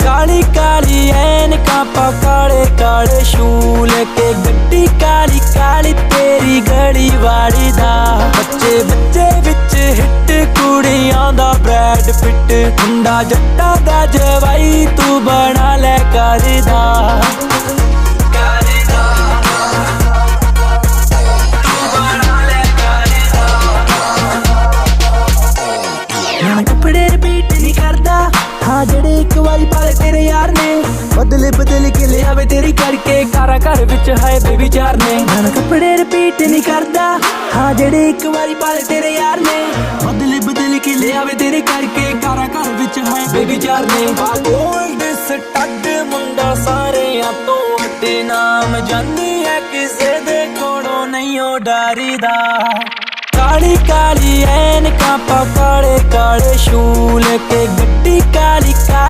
काली काली ऐनकां पा काले काले शूल के गड्डी काली काली तेरी गली वाली दा बच्चे बच्चे विच हिट कुड़ियां दा ब्रैड पिट मुंडा जट्टा दा जवाई तू बना ले करदा कपड़े रिपीट नहीं करदा हाँ जेड़े एक वारी पाले तेरे यार ने बदले बदल के ले आवे तेरी करके कारा घर विच है बेबी चार ने मैं कपड़े रिपीट नहीं करदा हाँ जेड़े एक वारी पाले तेरे यार ने बदले बदल के ले आवे तेरी करके कारा घर विच है बेबी चार ने गोल्ड स्टड मुंडा सारे तो ते नाम जानी है किसे दे कोलों नहीं ओ डरदा काली काली ऐनकां पा काले काले शूल के गड्डी काली काली